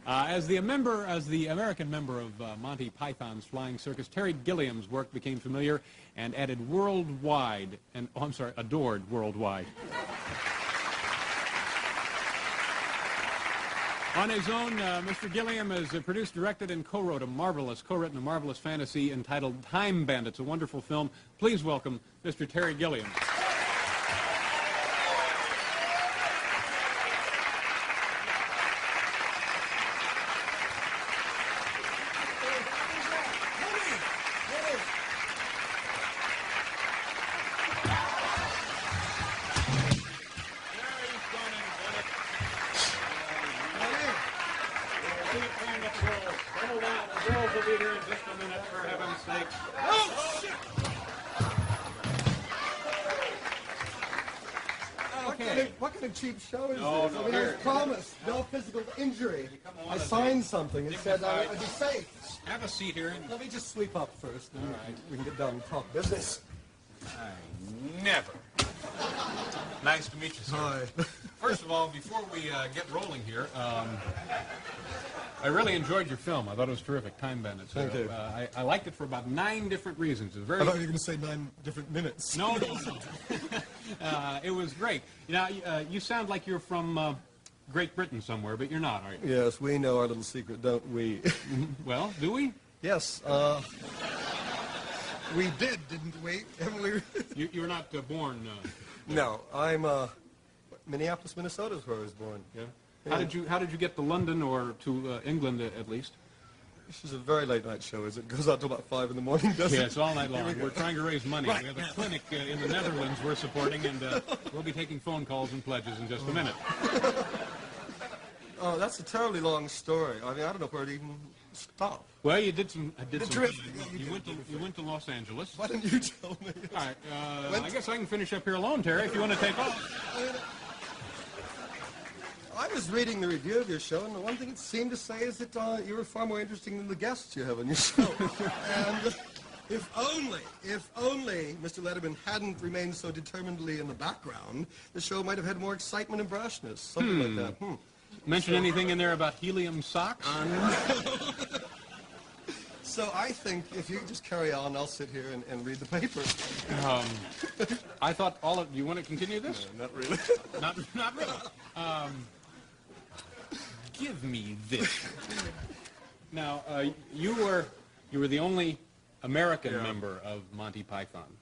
As the American member of Monty Python's Flying Circus, Terry Gilliam's work became familiar and added worldwide, and adored worldwide. On his own, Mr. Gilliam has produced, directed, and co-written a marvelous fantasy entitled Time Bandits, a wonderful film. Please welcome Mr. Terry Gilliam. The girls will be here in just a minute, for heaven's sake. Oh, shit! Okay. What kind of cheap show is No, this? no, I mean, I here. was promised no physical injury. I signed something. It said I'd be safe. Have a seat here. Let me just sweep up first, and we can get down and talk business. Never. Nice to meet you, sir. Hi. First of all, before we get rolling here, I really enjoyed your film. I thought it was terrific, Time Bandits. Thank you. I liked it for about 9 different reasons. It was very. I thought you were going to say 9 different minutes. No. It was great. You know, you sound like you're from Great Britain somewhere, but you're not, are you? Yes, we know our little secret, don't we? Well, do we? Yes. We didn't we? Haven't we? You were not born. No, I'm Minneapolis, Minnesota is where I was born. Yeah. How did you get to London or to England at least? This is a very late night show, is it? Goes out till about 5 in the morning, doesn't it? Yeah, it's all night long. We're trying to raise money. Right. We have a clinic in the Netherlands we're supporting, and we'll be taking phone calls and pledges in just a minute. Oh, that's a terribly long story. I mean, I don't know where to even stop. Well, you did some. You went to Los Angeles. Why didn't you tell me? All right. I guess I can finish up here alone, Terry, if you want to take off. I was reading the review of your show, and the one thing it seemed to say is that you were far more interesting than the guests you have on your show. And if only Mr. Letterman hadn't remained so determinedly in the background, the show might have had more excitement and brashness, something like that. Mention anything in there about helium socks? So I think if you just carry on, I'll sit here and read the paper. I thought you want to continue this? No, not really. Not really. Give me this. Now, you were the only American member of Monty Python.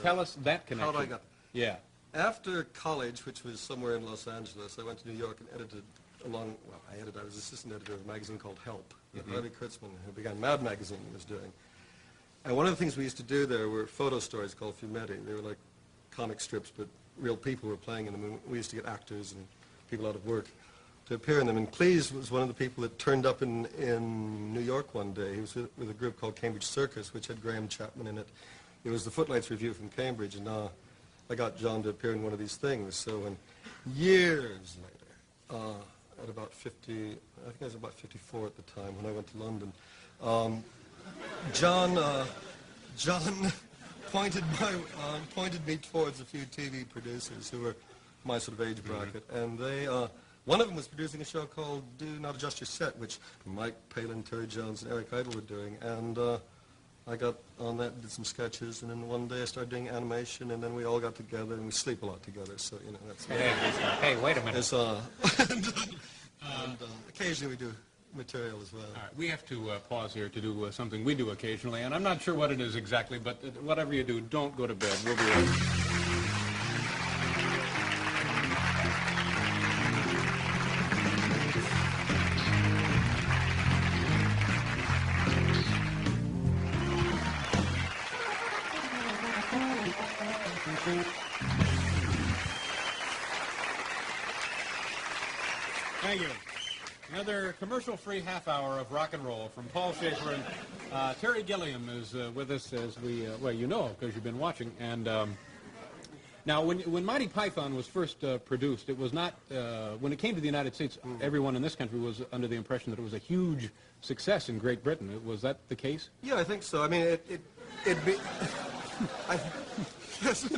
Tell us that connection. How'd I get? Yeah. After college, which was somewhere in Los Angeles, I went to New York and edited I was assistant editor of a magazine called Help, that Harvey Kurtzman, who began Mad Magazine, was doing. And one of the things we used to do there were photo stories called fumetti. They were like comic strips, but real people were playing in them. And we used to get actors and people out of work to appear in them. And Cleese was one of the people that turned up in New York one day. He was with a group called Cambridge Circus, which had Graham Chapman in it. It was the Footlights Review from Cambridge, and I got John to appear in one of these things. So years later, at about 50, I think I was about 54 at the time when I went to London, John pointed me towards a few TV producers who were my sort of age bracket, and one of them was producing a show called Do Not Adjust Your Set, which Mike, Palin, Terry Jones, and Eric Idle were doing, and I got on that, did some sketches, and then one day I started doing animation, and then we all got together, and we sleep a lot together, so, you know, that's... Hey, wait a minute. And occasionally we do material as well. All right, we have to pause here to do something we do occasionally, and I'm not sure what it is exactly, but whatever you do, don't go to bed. We'll be right back. Thank you. Another commercial-free half-hour of rock and roll from Paul Schaefer, and Terry Gilliam is with us as we, well, you know, because you've been watching. And now, when Monty Python was first produced, it was not, when it came to the United States, everyone in this country was under the impression that it was a huge success in Great Britain. Was that the case? Yeah, I think so. I mean, That's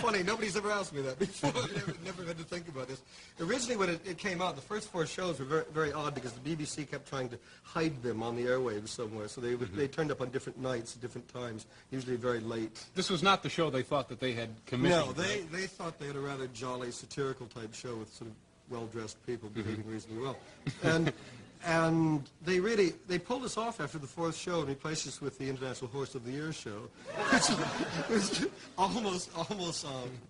funny, nobody's ever asked me that before. I never had to think about this. Originally when it came out, the first 4 shows were very, very odd because the BBC kept trying to hide them on the airwaves somewhere. So they turned up on different nights at different times, usually very late. This was not the show they thought that they had commissioned. No, they thought they had a rather jolly, satirical type show with sort of well-dressed people behaving reasonably well. And they pulled us off after the 4th show and replaced us with the International Horse of the Year show, which almost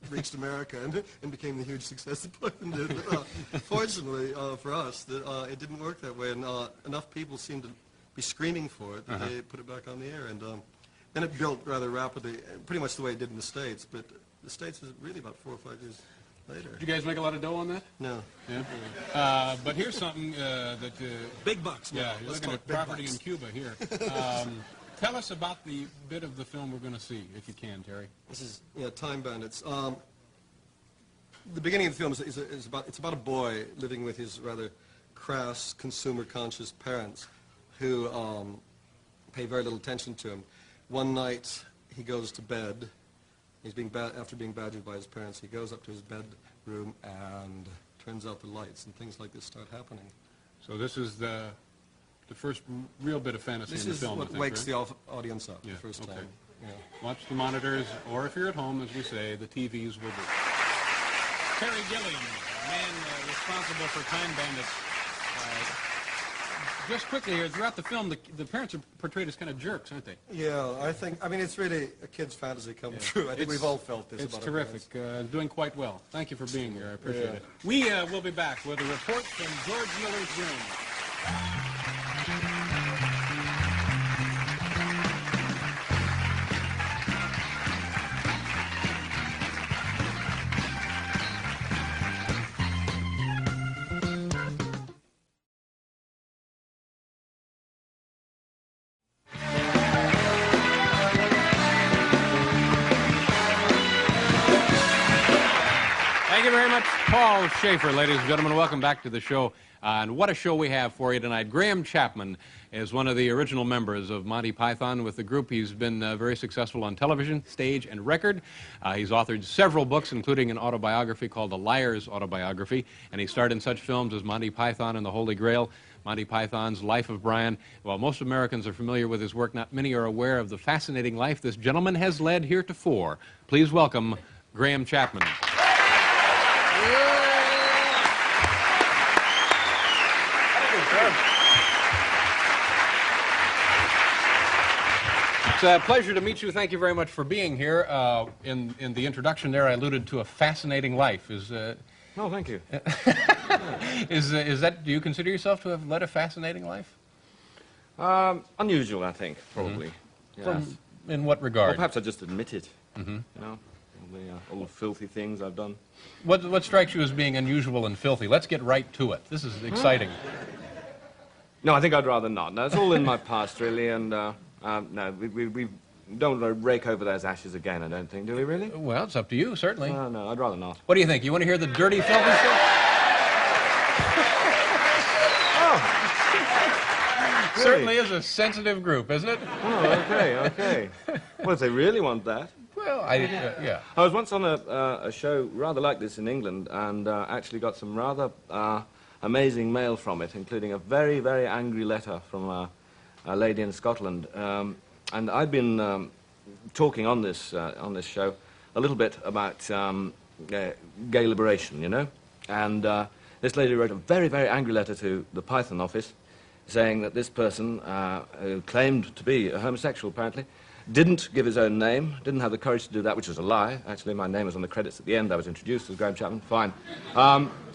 reached America and became the huge success that Palin did. But, fortunately for us, it didn't work that way, and enough people seemed to be screaming for it that they put it back on the air. And then it built rather rapidly, pretty much the way it did in the States, but the States was really about 4 or 5 years later. Did you guys make a lot of dough on that? No. Yeah. But here's something that... big bucks. Yeah, you're looking at property in Cuba here. Tell us about the bit of the film we're going to see, if you can, Terry. This is Time Bandits. The beginning of the film is about a boy living with his rather crass, consumer-conscious parents who pay very little attention to him. One night he goes to bed. After being badgered by his parents, he goes up to his bedroom and turns out the lights, and things like this start happening. So this is the first real bit of fantasy in the film. This is what wakes the audience up the first okay. time. Yeah. Watch the monitors, or if you're at home, as we say, the TVs will be. Terry Gilliam, man responsible for Time Bandits. Just quickly here, throughout the film, the parents are portrayed as kind of jerks, aren't they? Yeah, I mean, it's really a kid's fantasy come true. I think we've all felt this about our parents. It's terrific. Doing quite well. Thank you for being here. I appreciate it. We will be back with a report from George Miller's room. Thank you very much, Paul Schaefer. Ladies and gentlemen, welcome back to the show. And what a show we have for you tonight. Graham Chapman is one of the original members of Monty Python. With the group, he's been very successful on television, stage, and record. He's authored several books, including an autobiography called The Liar's Autobiography. And he starred in such films as Monty Python and the Holy Grail, Monty Python's Life of Brian. While most Americans are familiar with his work, not many are aware of the fascinating life this gentleman has led heretofore. Please welcome Graham Chapman. It's a pleasure to meet you. Thank you very much for being here. In the introduction there, I alluded to a fascinating life. Oh, thank you. Is that? Do you consider yourself to have led a fascinating life? Unusual, I think, probably. Yes. In what regard? Well, perhaps I just admit it. You know, all the filthy things I've done. What strikes you as being unusual and filthy? Let's get right to it. This is exciting. No, I think I'd rather not. No, it's all in my past, really, and no, we don't rake over those ashes again, I don't think, do we, really? Well, it's up to you, certainly. No, I'd rather not. What do you think? You want to hear the dirty, filthy stuff? Really? Certainly is a sensitive group, isn't it? Oh, okay. Well, if they really want that. Well, yeah. I was once on a show rather like this in England, and actually got some rather amazing mail from it, including a very, very angry letter from a lady in Scotland. And I'd been talking on this show a little bit about gay liberation, you know. And this lady wrote a very, very angry letter to the Python office, saying that this person, who claimed to be a homosexual, apparently, didn't give his own name, didn't have the courage to do that, which was a lie. Actually, my name was on the credits at the end. I was introduced as Graham Chapman. Fine.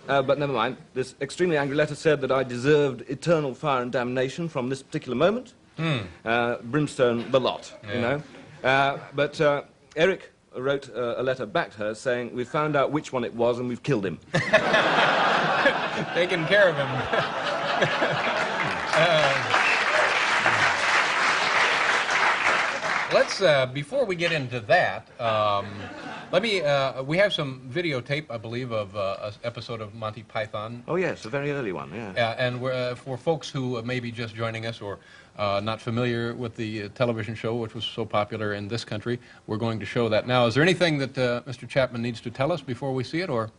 But never mind. This extremely angry letter said that I deserved eternal fire and damnation from this particular moment. Brimstone the lot, you know. But Eric wrote a letter back to her saying, we found out which one it was and we've killed him. Taking care of him. Let's, before we get into that, Let me, we have some videotape, I believe, of an episode of Monty Python. Oh, yes, a very early one, yeah. And we're, for folks who may be just joining us or not familiar with the television show, which was so popular in this country, we're going to show that now. Is there anything that Mr. Chapman needs to tell us before we see it, or?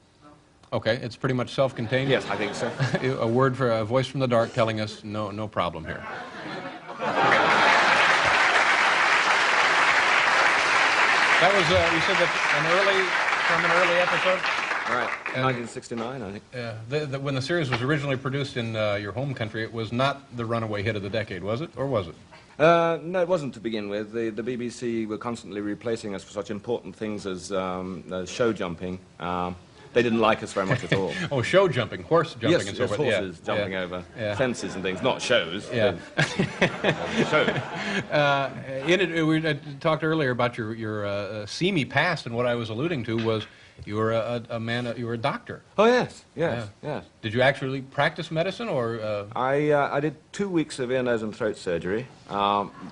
Okay, it's pretty much self-contained? Yes, I think so. A voice from the dark telling us no problem here. That was, you said that from an early episode? Right, 1969, I think. When the series was originally produced in your home country, it was not the runaway hit of the decade, was it? Or was it? No, it wasn't to begin with. The BBC were constantly replacing us for such important things as show jumping. They didn't like us very much at all. Oh, show jumping, horse jumping Yes, and so forth. horses jumping over fences and things, not shows. Yeah. Shows. In it, we talked earlier about your seamy past, and what I was alluding to was you were you were a doctor. Oh, yes, yes. Did you actually practice medicine, or? I did 2 weeks of ear, nose, and throat surgery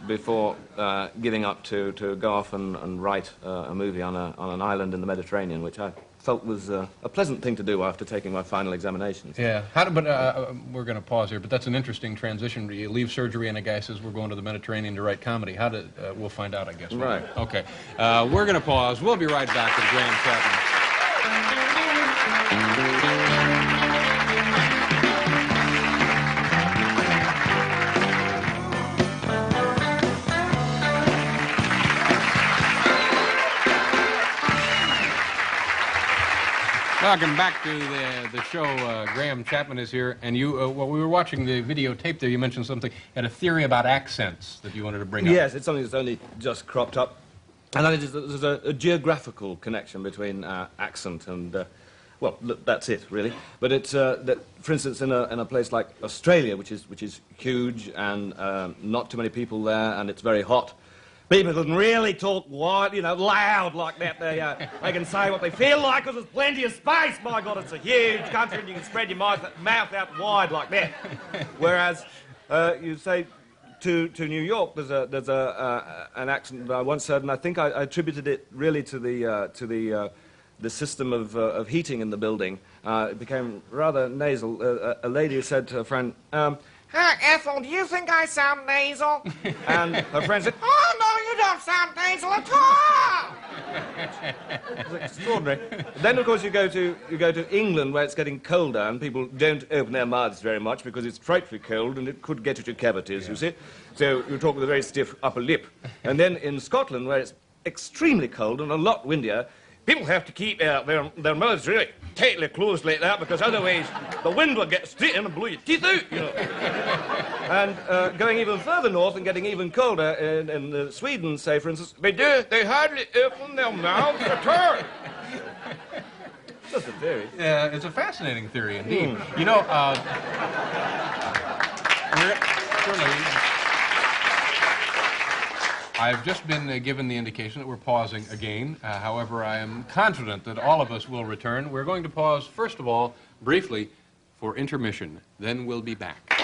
before giving up to go off and write a movie on an island in the Mediterranean, which I felt was a pleasant thing to do after taking my final examinations. Yeah, we're going to pause here, but that's an interesting transition. You leave surgery and a guy says, we're going to the Mediterranean to write comedy. We'll find out, I guess. Right. Okay. We're going to pause. We'll be right back with Graham Chapman. Welcome back to the show. Graham Chapman is here, and you. Well, we were watching the videotape there. You mentioned something. Had a theory about accents that you wanted to bring up. Yes, it's something that's only just cropped up, and that is there's a geographical connection between accent and. Well, look, that's it, really. But it's that, for instance, in a place like Australia, which is huge and not too many people there, and it's very hot. People can really talk wide, loud like that. They can say what they feel like because there's plenty of space. My God, it's a huge country and you can spread your mouth out wide like that. Whereas you say to New York, there's an accent that I once heard, and I think I attributed it really to the system of heating in the building. It became rather nasal. A lady said to her friend, Ethel, do you think I sound nasal? And her friend said, oh, no, you don't sound nasal at all! It was extraordinary. Then, of course, you go to England, where it's getting colder, and people don't open their mouths very much because it's frightfully cold, and it could get at your cavities, you see. So you talk with a very stiff upper lip. And then in Scotland, where it's extremely cold and a lot windier, people have to keep their mouths really tightly closed like that, because otherwise the wind will get straight in and blow your teeth out, And going even further north and getting even colder, in Sweden, say, for instance, they hardly open their mouths at all. Just a theory. Yeah, it's a fascinating theory, indeed. I've just been given the indication that we're pausing again. However, I am confident that all of us will return. We're going to pause, first of all, briefly, for intermission. Then we'll be back.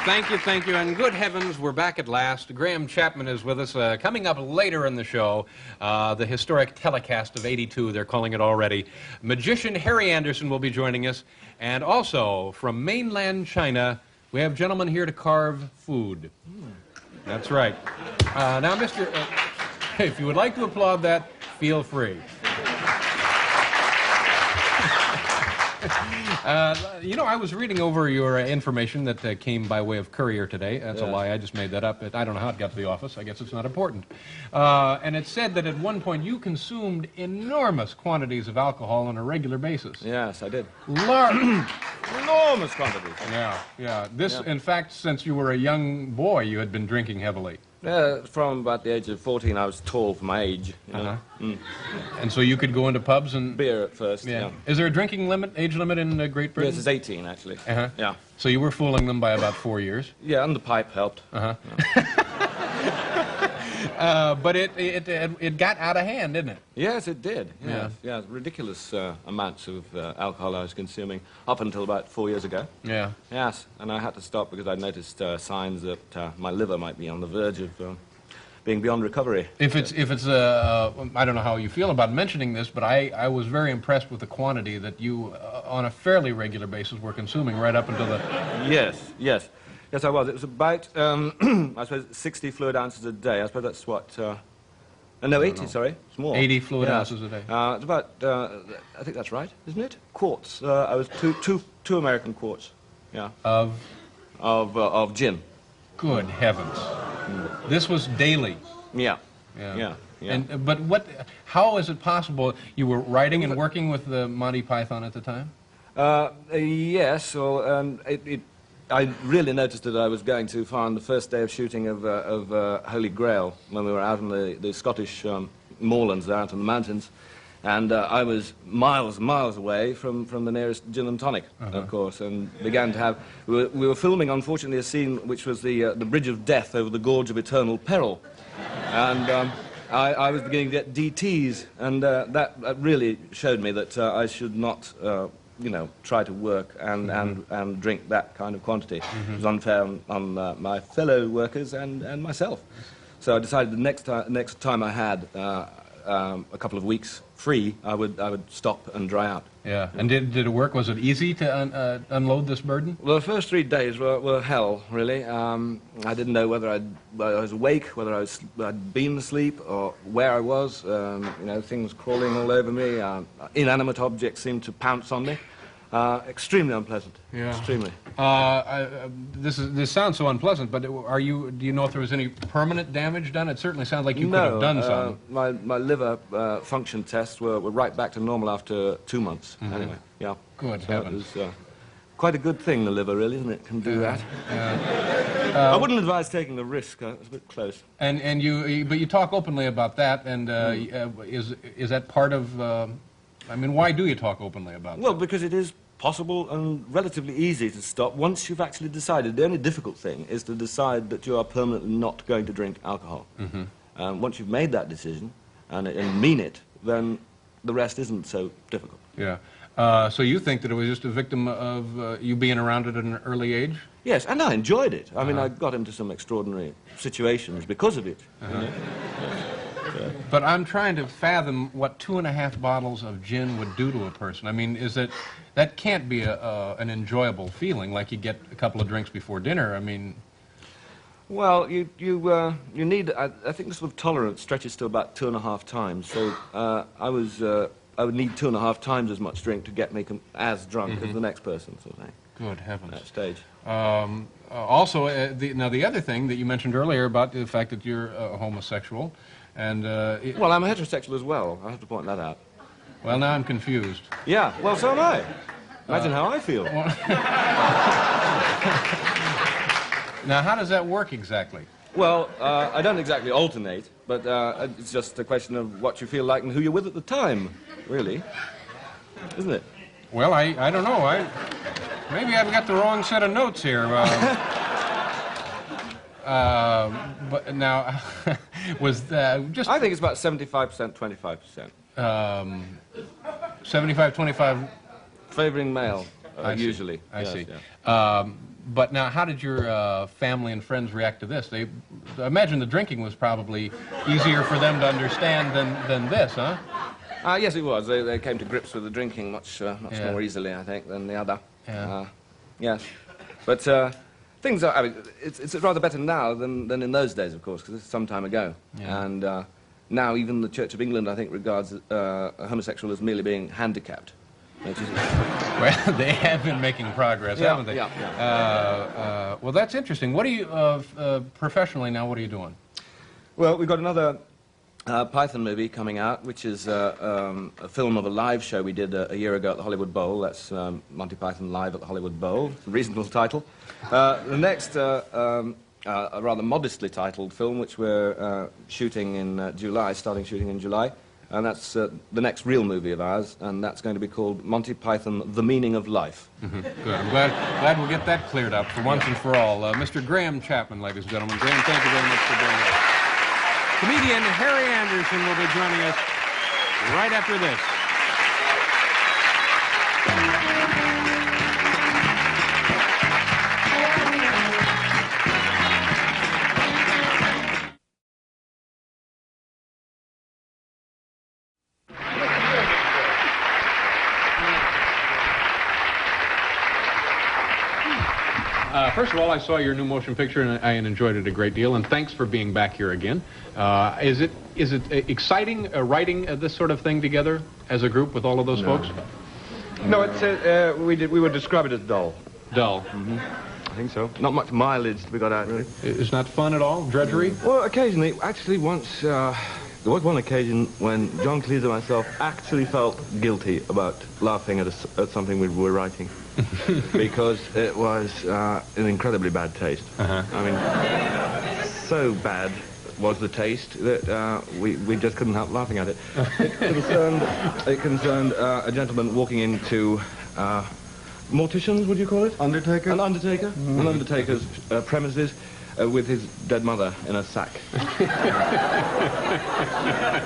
Thank you, and good heavens, we're back at last. Graham Chapman is with us. Coming up later in the show, the historic telecast of '82, they're calling it already. Magician Harry Anderson will be joining us, and also from mainland China, we have gentlemen here to carve food. That's right. Now, Mr. If you would like to applaud that, feel free. I was reading over your information that came by way of courier today. That's a lie. I just made that up. I don't know how it got to the office. I guess it's not important. And it said that at one point you consumed enormous quantities of alcohol on a regular basis. Yes, I did. Enormous quantities. Yeah. In fact, since you were a young boy, you had been drinking heavily. From about the age of 14, I was tall for my age. You know? And so you could go into pubs and... Beer at first, yeah. Is there a drinking age limit in Great Britain? Yes, it's 18, actually. Yeah. So you were fooling them by about 4 years? Yeah, and the pipe helped. But it got out of hand, didn't it? Yes, it did. Yeah, ridiculous amounts of alcohol I was consuming up until about 4 years ago. Yeah. Yes, and I had to stop because I noticed signs that my liver might be on the verge of being beyond recovery. If it's I don't know how you feel about mentioning this, but I was very impressed with the quantity that you, on a fairly regular basis, were consuming right up until the... Yes, I was. It was about, I suppose, 60 fluid ounces a day. I suppose that's what... no, 80, sorry. It's more. 80 fluid ounces a day. It's about, I think that's right, isn't it? Quarts. I was two American quarts. Yeah. Of gin. Good heavens. This was daily. Yeah. But how is it possible you were writing and working with the Monty Python at the time? Yes, well, I really noticed that I was going too far on the first day of shooting of Holy Grail, when we were out in the Scottish moorlands there, out in the mountains, and I was miles away from the nearest gin and tonic, of course, and began to have... We were filming, unfortunately, a scene which was the Bridge of Death over the Gorge of Eternal Peril, and I was beginning to get DTs, and that really showed me that I should not... try to work and drink that kind of quantity. It was unfair on my fellow workers and myself. So I decided the next time I had a couple of weeks free, I would stop and dry out. Yeah. And did it work? Was it easy to unload this burden? Well, the first 3 days were hell, really. I didn't know whether I was awake, whether I'd been asleep, or where I was. Things crawling all over me. Inanimate objects seemed to pounce on me. Extremely unpleasant. Yeah. Extremely. This sounds so unpleasant, but do you know if there was any permanent damage done? It certainly sounds like you could have done some. My liver function tests were right back to normal after 2 months. Anyway, yeah. Good heavens. It was quite a good thing, the liver, really, isn't it? Can do that. I wouldn't advise taking the risk. It's a bit close. But you talk openly about that, and is that part of? Why do you talk openly about that? Well, because it is possible and relatively easy to stop once you've actually decided. The only difficult thing is to decide that you are permanently not going to drink alcohol. Once you've made that decision and mean it, then the rest isn't so difficult. Yeah. So you think that it was just a victim of you being around it at an early age? Yes, and I enjoyed it. I mean, I got into some extraordinary situations because of it. But I'm trying to fathom what 2.5 bottles of gin would do to a person. I mean, that can't be an enjoyable feeling, like you get a couple of drinks before dinner. I mean... Well, you need... I think the sort of tolerance stretches to about 2.5 times. So I would need 2.5 times as much drink to get me as drunk as the next person, sort of thing. Good heavens. At that stage. Also, the other thing that you mentioned earlier about the fact that you're a homosexual... And well, I'm a heterosexual as well. I have to point that out. Well, now I'm confused. Yeah, well, so am I. Imagine how I feel. Now, how does that work exactly? Well, I don't exactly alternate, but it's just a question of what you feel like and who you're with at the time, really. Isn't it? Well, I don't know. Maybe I've got the wrong set of notes here. But now, was just... I think it's about 75%, 25%. 75, 25... Favoring male, usually. I see. Yeah. But now, how did your family and friends react to this? I imagine the drinking was probably easier for them to understand than this, huh? Yes, it was. They came to grips with the drinking much more easily, I think, than the other. Yeah. Yes. But... things are, I mean, it's rather better now than in those days, of course, because this is some time ago. Yeah. And now even the Church of England, I think, regards a homosexual as merely being handicapped. Well, they have been making progress, haven't they? Yeah. Well, that's interesting. What are you, professionally now, what are you doing? Well, we've got another Python movie coming out, which is a film of a live show we did a year ago at the Hollywood Bowl. That's Monty Python Live at the Hollywood Bowl. It's a reasonable title. The next a rather modestly titled film, which we're shooting in July, starting shooting in July. And that's the next real movie of ours, and that's going to be called Monty Python, The Meaning of Life. Good. I'm glad we'll get that cleared up for once and for all. Mr. Graham Chapman, ladies and gentlemen. Graham, thank you very much for being here. Comedian Harry Anderson will be joining us right after this. First of all, I saw your new motion picture and I enjoyed it a great deal. And thanks for being back here again. Is it exciting writing this sort of thing together as a group with all of those folks? No, it's we would describe it as dull. Dull. Mm-hmm. I think so. Not much mileage to be got out of it. It's not fun at all? Drudgery? Well, occasionally. Actually, once there was one occasion when John Cleese and myself actually felt guilty about laughing at something we were writing. Because it was an incredibly bad taste. I mean, so bad was the taste that we just couldn't help laughing at it. It concerned a gentleman walking into morticians, would you call it? Undertaker? An undertaker. Mm-hmm. An undertaker's premises with his dead mother in a sack.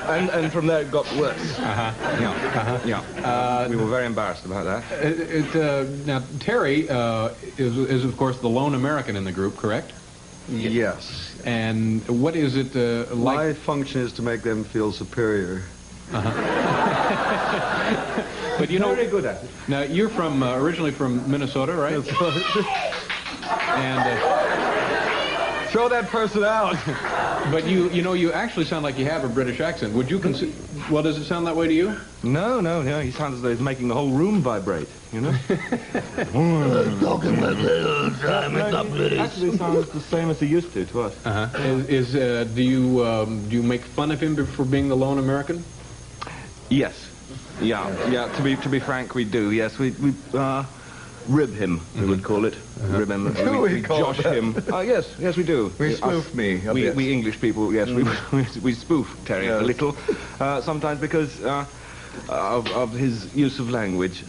and from there it got worse. We were very embarrassed about that. Now, Terry is, of course, the lone American in the group, correct? Yes. And what is it like? My function is to make them feel superior. But you know, very good at it. Now, you're from originally from Minnesota, right? And throw that person out. But you actually sound like you have a British accent. Would you consider? Well, does it sound that way to you? No. He sounds as though he's making the whole room vibrate. You know. Actually, sounds the same as he used to us. Do you make fun of him for being the lone American? Yes. Yeah. To be frank, we do. Yes, we rib him. We would call it. Rib him. We josh him. Yes, we do. We spoof me. We English people. Yes, we spoof Terry a little sometimes because of his use of language.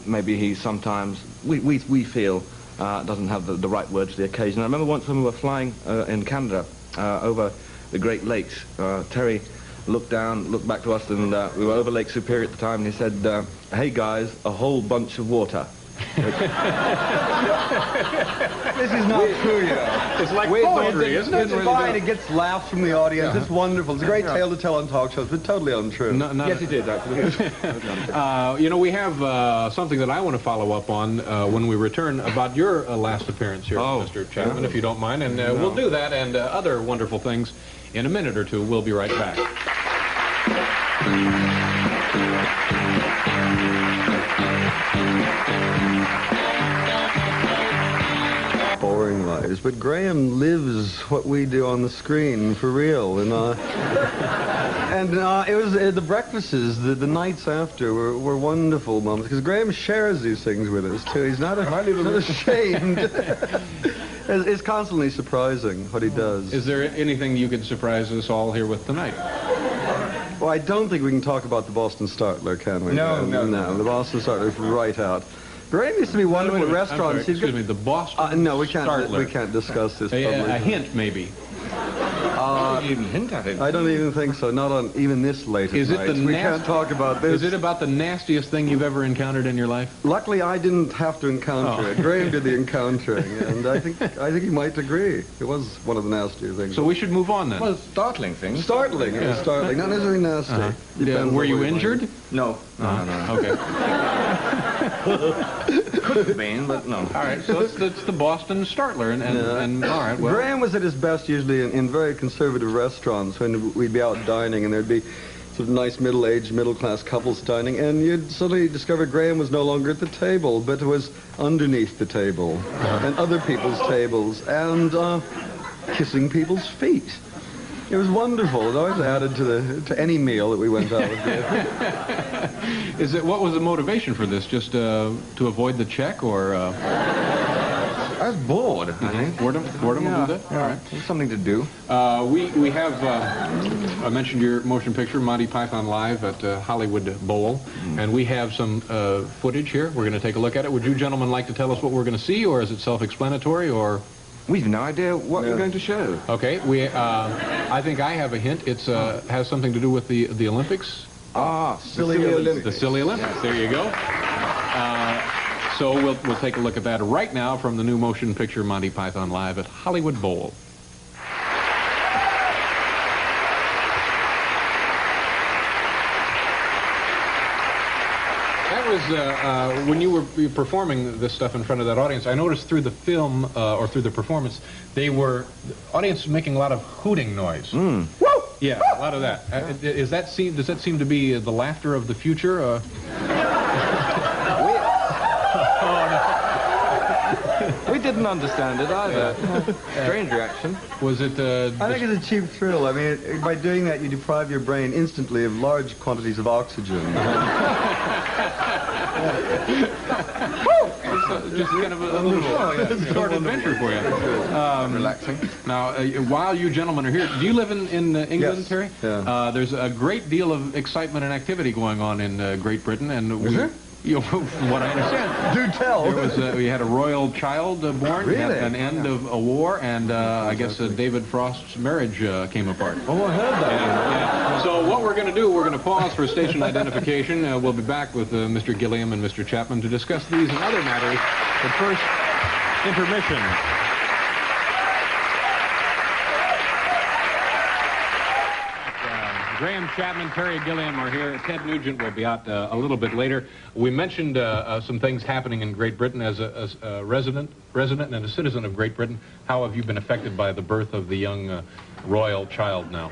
Maybe he sometimes we feel doesn't have the right words for the occasion. I remember once when we were flying in Canada over the Great Lakes. Terry looked back to us, and we were over Lake Superior at the time, and he said, "Hey guys, a whole bunch of water." This is not true, you know. It's like poetry, isn't it? It's fine. It gets laughs from the audience. It's wonderful. It's a great tale to tell on talk shows, but totally untrue. Yes, it is, actually. We have something that I want to follow up on when we return about your last appearance here, Mr. Chapman, if you don't mind. And we'll do that and other wonderful things in a minute or two. We'll be right back. Boring lives, but Graham lives what we do on the screen for real, and it was the breakfasts, the nights after were wonderful moments because Graham shares these things with us too. He's not ashamed. It's constantly surprising what he does. Is there anything you could surprise us all here with tonight? Well, I don't think we can talk about the Boston Startler, can we? No. The Boston Startler's right out. Graham used to be wonderful at restaurants. Excuse me, the Boston No, we can't. Startler. We can't discuss this. A hint, maybe. You even hint at it. I don't even think so. Not on even this late at night. We can't talk about this. Is it about the nastiest thing you've ever encountered in your life? Luckily, I didn't have to encounter it. Graham did the encountering, and I think he might agree. It was one of the nastier things. So we should move on then. Well, startling things. Startling. It was startling. Not necessarily nasty. Were you injured? No. Okay. Could have been, but no. All right, so it's the Boston Startler, and all right. Well, Graham was at his best usually in very conservative restaurants when we'd be out dining, and there'd be sort of nice middle-aged, middle-class couples dining, and you'd suddenly discover Graham was no longer at the table, but was underneath the table, and other people's tables, and kissing people's feet. It was wonderful. It always added to any meal that we went out with. What was the motivation for this? Just to avoid the check, or? I was bored, I think. Boredom will do that? All right. It's something to do. We have, I mentioned your motion picture, Monty Python Live at Hollywood Bowl, and we have some footage here. We're going to take a look at it. Would you gentlemen like to tell us what we're going to see, or is it self-explanatory, or? We have no idea what we're going to show. Okay, I think I have a hint. It's has something to do with the Olympics. Ah, Silly Olympics. The Silly Olympics. There you go. So we'll take a look at that right now from the new motion picture Monty Python Live at Hollywood Bowl. That was when you were performing this stuff in front of that audience. I noticed through the film or through the performance, the audience was making a lot of hooting noise. Mm. Woo! Yeah, a lot of that. Does that seem to be the laughter of the future? We didn't understand it either. Strange reaction. Was it? I think it's a cheap thrill. I mean, by doing that, you deprive your brain instantly of large quantities of oxygen. Just kind of a little short adventure for you. Relaxing. Now, while you gentlemen are here, do you live in England, Yes. Terry? Yeah. There's a great deal of excitement and activity going on in Great Britain, and from what I understand, Do tell. there was we had a royal child born Really? at an end of a war, and I guess David Frost's marriage came apart. Oh, I heard that. Yeah. So what we're going to do, we're going to pause for station identification. We'll be back with Mr. Gilliam and Mr. Chapman to discuss these and other matters. But first, intermission. Graham Chapman, Terry Gilliam are here. Ted Nugent will be out a little bit later. We mentioned some things happening in Great Britain as a resident and a citizen of Great Britain. How have you been affected by the birth of the young royal child now?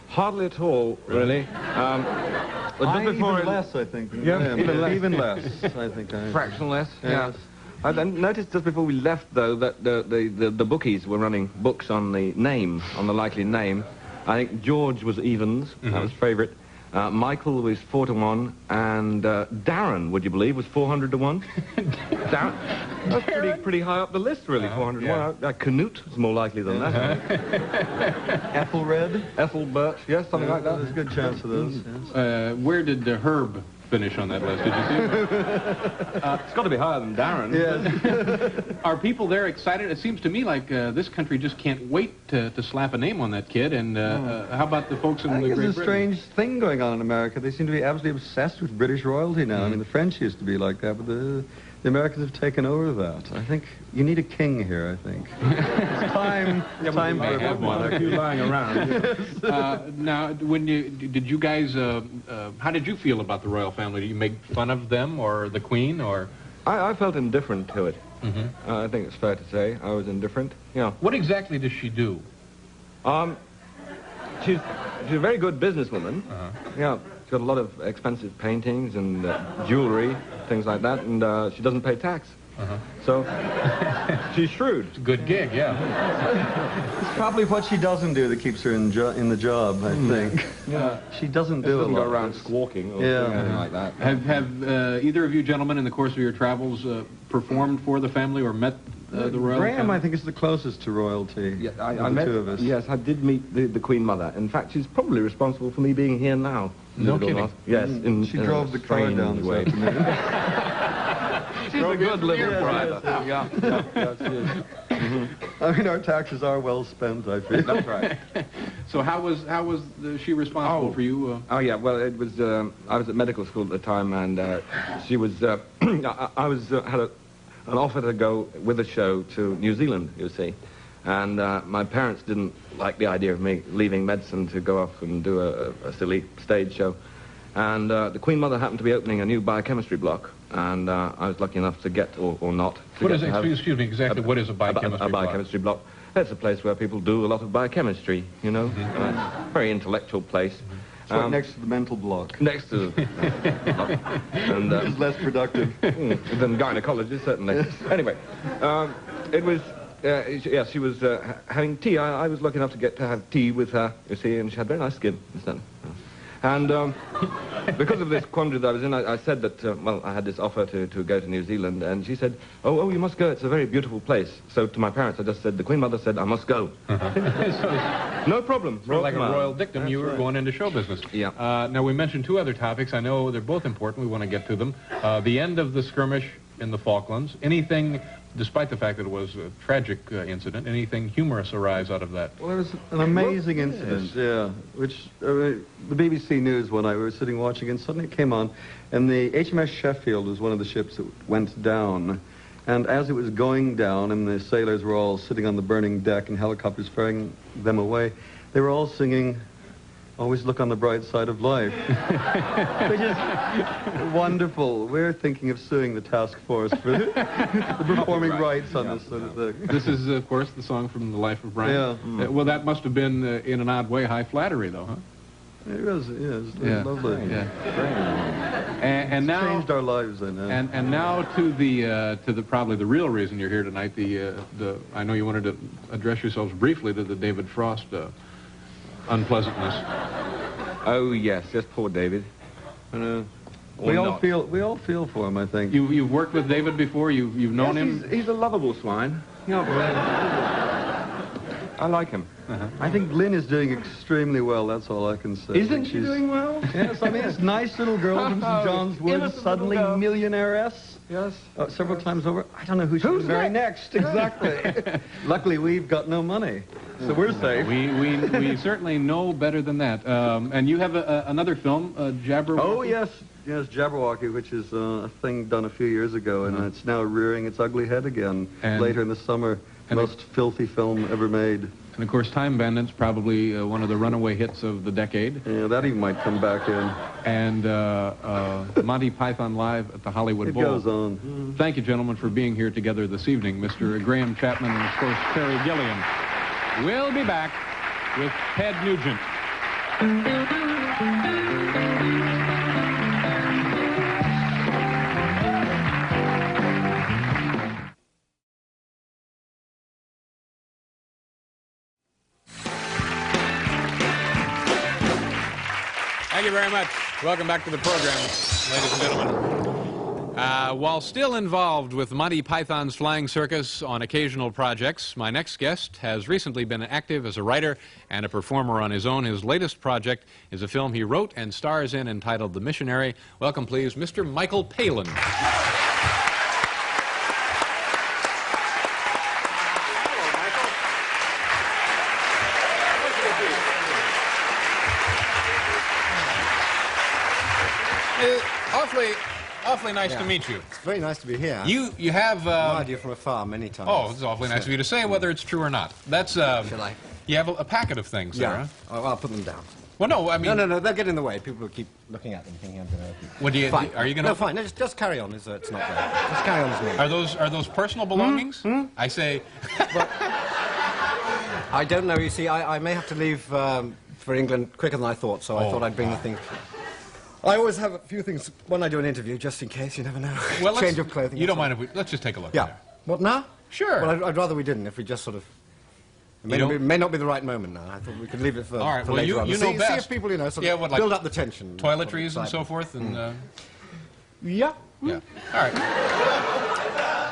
Hardly at all, really. But just before Even less, I think. Yeah, even less, I think. fraction less. Yeah. Yes. I then noticed just before we left, though, that the bookies were running books on the name, on the likely name. I think George was evens. That was favourite. Michael was 4-1, and Darren, would you believe, was 400 to 1. Darren, that's pretty high up the list, really. 400 to 1. Canute is more likely than that. Ethelred? Ethelbert, yes, something like that. There's a good chance of those. Yes. Where did Herb finish on that list? Did you see him? It's got to be higher than Darren. Yes. Are people there excited? It seems to me like this country just can't wait to slap a name on that kid. And how about the folks in I the think Great there's a Britain? strange thing going on in America. They seem to be absolutely obsessed with British royalty now. I mean, the French used to be like that, but the Americans have taken over that. I think you need a king here, I think. It's time may for have a one. monarchy. lying around. Now, did you guys, how did you feel about the royal family? Did you make fun of them or the Queen or? I felt indifferent to it. I think it's fair to say I was indifferent. Yeah. What exactly does she do? She's a very good businesswoman. Yeah. She's got a lot of expensive paintings and jewelry, things like that, and she doesn't pay tax. So she's shrewd. It's a good gig, yeah. It's probably what she doesn't do that keeps her in the job, I think. Yeah. She doesn't She do doesn't a go lot. around squawking or Yeah. anything like that. Have either of you gentlemen in the course of your travels performed for the family or met the royal Graham, family? I think, is the closest to royalty. Yeah, of I the met, two of us. yes, I did meet the Queen Mother. In fact, she's probably responsible for me being here now. No believe it or kidding. not. Yes, in She in drove a the car strange down this way. afternoon. She's a good little Yes, driver. yes, Yeah, she is. I mean, our taxes are well spent, I feel. That's right. So how was she responsible for you? Oh yeah, well it was. I was at medical school at the time, and she was. I was had an offer to go with a show to New Zealand. You see, and my parents didn't like the idea of me leaving medicine to go off and do a silly stage show. And the Queen Mother happened to be opening a new biochemistry block, and I was lucky enough to get, or not. To What get is to it? have Excuse me, exactly. What is a biochemistry a biochemistry block? It's a place where people do a lot of biochemistry, you know. Very intellectual place. It's right next to the mental block. Next to and It's less productive. than gynecology, certainly. Anyway, it was. Yes, she was having tea. I was lucky enough to get to have tea with her, you see, and she had very nice skin. And because of this quandary that I was in, I said that, well, I had this offer to go to New Zealand, and she said, oh, you must go, it's a very beautiful place. So to my parents, I just said, the Queen Mother said, I must go. No problem. Sort of like a royal dictum, you were going into show business. Yeah. Now, we mentioned two other topics. I know they're both important. We want to get to them. The end of the skirmish in the Falklands. Anything, despite the fact that it was a tragic incident, anything humorous arise out of that? Well, it was an amazing incident, yeah, which the BBC News one night, we were sitting watching, and suddenly it came on, and the HMS Sheffield was one of the ships that went down. And as it was going down, and the sailors were all sitting on the burning deck and helicopters ferrying them away, they were all singing, "Always look on the bright side of life." Which is wonderful. We're thinking of suing the task force for the performing rights on this sort of thing. This is, of course, the song from The Life of Brian. Yeah. Well, that must have been, in an odd way, high flattery, though, huh? It was, yeah, it was lovely. Yeah. And now Changed our lives, I know. And now to the probably the real reason you're here tonight. I know you wanted to address yourselves briefly to the David Frost unpleasantness. Oh, yes, poor David. We all feel for him, I think. You've worked with David before. You've known him. He's a lovable swine. I like him. I think Lynn is doing extremely well, that's all I can say. Isn't she doing well? Yes, I mean, it's nice little girl from St. John's Wood, suddenly millionaire-ess. Yes. Several times over. I don't know who's marry next. Exactly. Luckily, we've got no money, so we're safe. We certainly know better than that. And you have another film, Jabberwocky? Oh, yes, Jabberwocky, which is a thing done a few years ago, and it's now rearing its ugly head again later in the summer. Most filthy film ever made. And, of course, Time Bandits, probably one of the runaway hits of the decade. Yeah, that even might come back in. And Monty Python Live at the Hollywood Bowl. It goes on. Thank you, gentlemen, for being here together this evening. Mr. Graham Chapman and, of course, Terry Gilliam. We'll be back with Ted Nugent. Thank you very much. Welcome back to the program, ladies and gentlemen. While still involved with Monty Python's Flying Circus on occasional projects, my next guest has recently been active as a writer and a performer on his own. His latest project is a film he wrote and stars in entitled The Missionary. Welcome, please, Mr. Michael Palin. Awfully nice to meet you. It's very nice to be here. You have... I've known you from afar many times. Oh, it's awfully nice of you to say whether it's true or not. That's... Shall I? You have a packet of things there, huh? I'll put them down. Well, no, I mean... No, they'll get in the way. People will keep looking at them thinking I'm going to open. What do you... Fine. Are you going to... No, fine. No, just carry on. It's not there. Just carry on as normal. Are those personal belongings? I say... I don't know. You see, I may have to leave for England quicker than I thought, so I thought I'd bring the things... I always have a few things when I do an interview, just in case. You never know. Well, change of clothing. You don't mind if we... Let's just take a look. Yeah. There. What, now? Sure. Well, I'd rather we didn't, if we just sort of... It may not be the right moment now. I thought we could leave it for, all right, for well, later on. You know best. See if people, sort of like build up the tension. Toiletries and so forth, and... Yeah. Yeah. All right.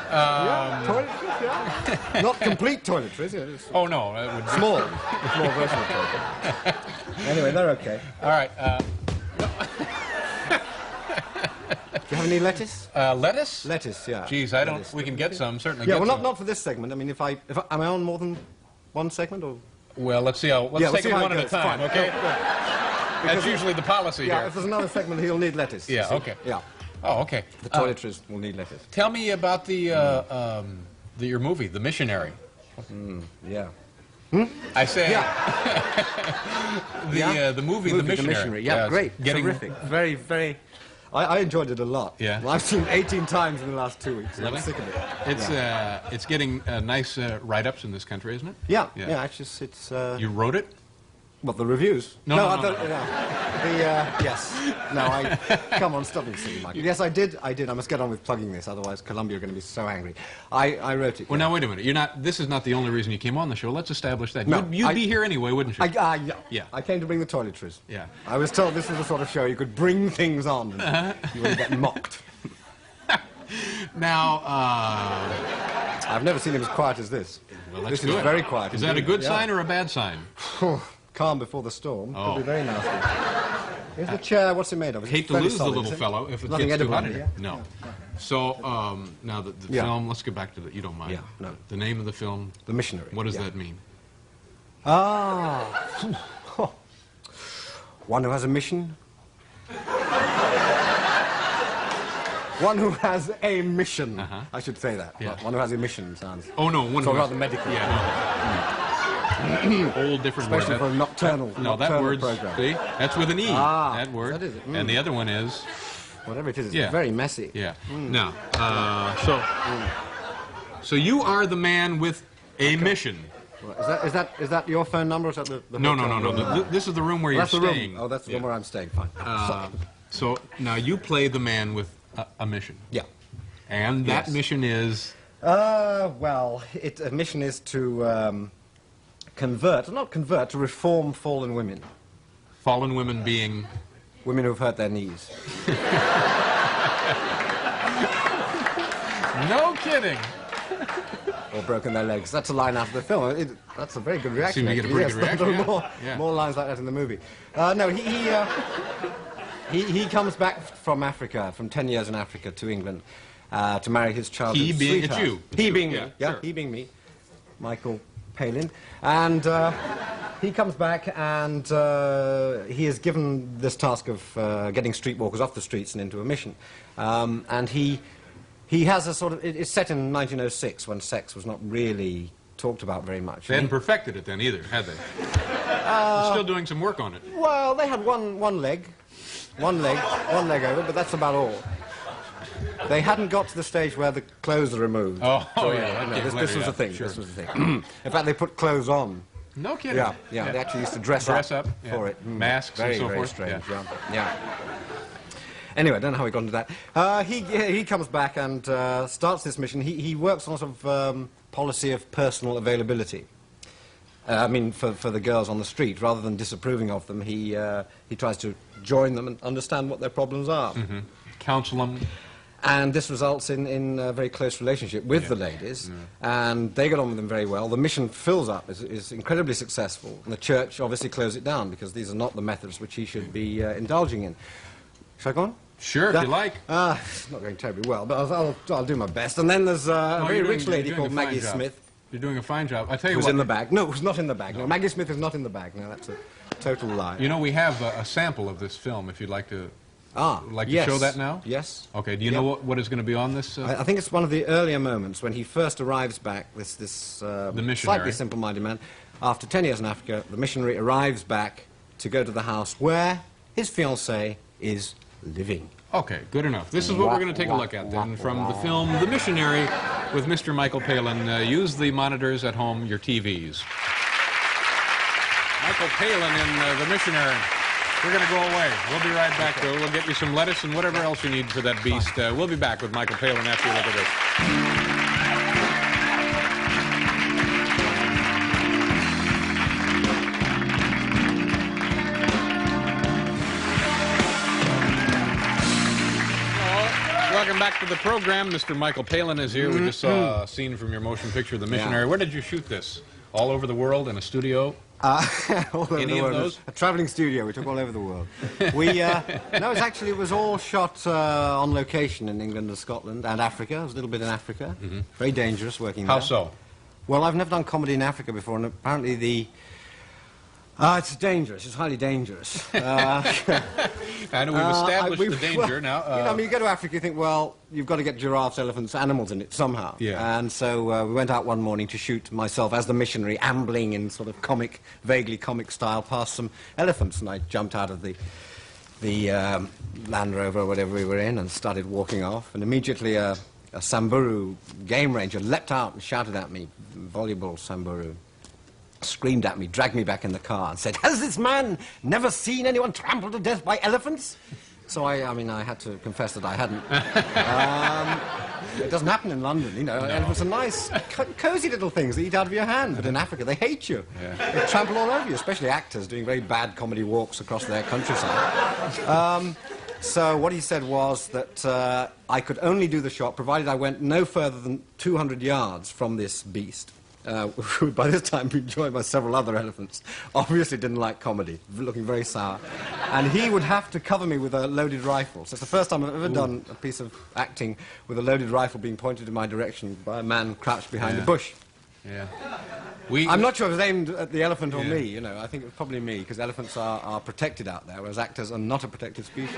Yeah, toiletries, yeah. Not complete toiletries. Yeah, oh, no. It would be... Small. A small version of toiletries. Anyway, they're okay. All right. Do you have any lettuce? Lettuce? Lettuce, yeah. Geez, I don't... Lettuce. We can get some, certainly Yeah, get well, some. not for this segment. I mean, if am I on more than one segment, or...? Well, let's see how... Let's take them one at a time, Fine. okay? Good. That's usually the policy Yeah, here. if there's another segment, he'll need lettuce. Yeah, okay. Yeah. Oh, okay. The toiletries will need lettuce. Tell me about your movie, The Missionary. Yeah. I say... Yeah. The movie, The Missionary. Yeah, great. Getting... Terrific. Very, very... I enjoyed it a lot. Yeah. Well, I've seen 18 times in the last 2 weeks. Really? I'm sick of it. It's getting nice write-ups in this country, isn't it? Yeah. Actually, it's... You wrote it? What, the reviews? No. Yeah. Yes. No, come on, stop being silly, Michael. Yes, I did. I must get on with plugging this, otherwise Columbia are going to be so angry. I wrote it. Well, now, wait a minute. This is not the only reason you came on the show. Let's establish that. No, You'd be here anyway, wouldn't you? Yeah. I came to bring the toiletries. Yeah. I was told this was the sort of show you could bring things on and you wouldn't get mocked. Now, I've never seen him as quiet as this. well, that's This good. is very quiet. Is that a indeed. good Yeah. sign or a bad sign? Calm before the storm. Oh. Could be very nasty. Here's the chair. What's it made of? Is it Hate to fairly lose the solid, little is it? fellow if it Nothing gets too edible hot in in it, here. yeah? No. So, now the Yeah. film, let's get back to you don't mind. Yeah, no. The name of the film, The missionary. what does yeah. that mean? Ah. One who has a mission. One who has a mission. I should say that. Yeah. One who has a mission sounds. Oh, no. One So who rather has- medical. Yeah, no. Whole different word. Especially for a nocturnal. No, that nocturnal word's, program. see? That's with an E, Ah, that word. that is it. And the other one is, Whatever it is, it's Yeah. very messy. yeah. Now, so you are the man with a mission. Well, is that your phone number or is that the No, hotel room? This is the room where That's you're the staying. room. Oh, that's the room Yeah. where I'm staying. Fine. So now you play the man with a mission. Yeah. And that Yes. mission is, Well, a mission is to to reform fallen women. fallen women being... Women who've hurt their knees. No kidding. Or broken their legs. That's a line out of the film. That's a very good reaction. Seem to get a actually. pretty good Yes, there reaction, are yeah. more lines like that in the movie. No, he comes back from Africa, from 10 years in Africa to England, to marry his childhood He being a sweetheart. Jew. He being me. Yeah, Yeah, sure. he being me. Michael Palin. And he comes back and he is given this task of getting streetwalkers off the streets and into a mission. And he has a sort of... It's set in 1906 when sex was not really talked about very much. They hadn't perfected it then either, had they? They're still doing some work on it. Well, they had one leg over, but that's about all. They hadn't got to the stage where the clothes are removed. Oh, So, yeah, that no, came this later, was yeah, the thing. sure. This was the thing. In fact, they put clothes on. No kidding. Yeah. They actually used to dress up for yeah. it. Masks very, and so very forth. strange. Yeah. Yeah. Anyway, I don't know how we got into that. He comes back and starts this mission. He works on a sort of policy of personal availability. I mean, for the girls on the street, rather than disapproving of them, he tries to join them and understand what their problems are. Mm-hmm. Counsel them. And this results in a very close relationship with the ladies, and they get on with them very well. The mission fills up, is incredibly successful, and the church obviously closed it down because these are not the methods which he should be indulging in. Shall I go on? Sure, if you like. It's not going terribly well, but I'll do my best. And then there's a very rich lady called Maggie Smith. You're doing a fine job. I tell you Who's what. in the bag. No, who's not in the bag. No, Maggie Smith is not in the bag. No, that's a total lie. You know, we have a sample of this film, if you'd like to... Like yes. to show that now? Yes. Okay, do you know what is going to be on this? I think it's one of the earlier moments when he first arrives back, this missionary. slightly simple-minded man. After 10 years in Africa, the missionary arrives back to go to the house where his fiancée is living. Okay, good enough. This is what we're going to take a look at then from the film The Missionary with Mr. Michael Palin. Use the monitors at home, your TVs. Michael Palin in The Missionary. We're going to go away. We'll be right back, though. We'll get you some lettuce and whatever else you need for that beast. We'll be back with Michael Palin after you look at this. Welcome back to the program. Mr. Michael Palin is here. We just saw a scene from your motion picture, The Missionary. Where did you shoot this? All over the world in a studio? All over Any the of world. those? A travelling studio. We took all over the world. No, it was all shot on location in England and Scotland and Africa. It was a little bit in Africa. Very dangerous working there. How so? Well, I've never done comedy in Africa before, and apparently it's dangerous. It's highly dangerous. I know we've established the danger now. I mean, you go to Africa, you think, well, you've got to get giraffes, elephants, animals in it somehow. Yeah. And so we went out one morning to shoot myself as the missionary, ambling in sort of vaguely comic style past some elephants, and I jumped out of the Land Rover or whatever we were in and started walking off, and immediately a Samburu game ranger leapt out and shouted at me, voluble Samburu. screamed at me, dragged me back in the car, and said, "Has this man never seen anyone trampled to death by elephants?" So I mean, I had to confess that I hadn't. It doesn't happen in London, you know. Elephants are nice, cosy little things that eat out of your hand. But in Africa, they hate you. Yeah. They trample all over you, especially actors doing very bad comedy walks across their countryside. So what he said was that I could only do the shot provided I went no further than 200 yards from this beast, who by this time been joined by several other elephants. Obviously didn't like comedy, looking very sour. And he would have to cover me with a loaded rifle. So it's the first time I've ever done a piece of acting with a loaded rifle being pointed in my direction by a man crouched behind a bush. Yeah. I'm not sure if it was aimed at the elephant or me, you know. I think it was probably me, because elephants are protected out there, whereas actors are not a protected species.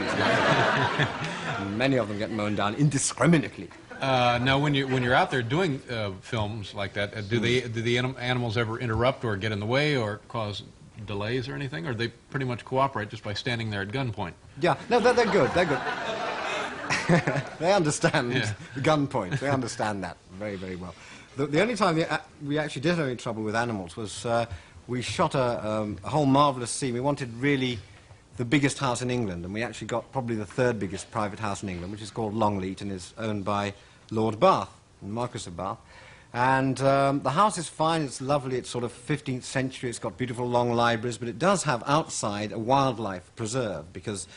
Many of them get mown down indiscriminately. Now, when you're out there doing films like that, do the animals ever interrupt or get in the way or cause delays or anything, or they pretty much cooperate just by standing there at gunpoint? Yeah, no, they're good. They're good. They understand the gunpoint. They understand that very, very well. The only time we actually did have any trouble with animals was we shot a whole marvellous scene. We wanted really the biggest house in England, and we actually got probably the third biggest private house in England, which is called Longleat and is owned by Lord Bath, Marquis of Bath. And the house is fine, it's lovely, it's sort of 15th century, it's got beautiful long libraries, but it does have outside a wildlife preserve, because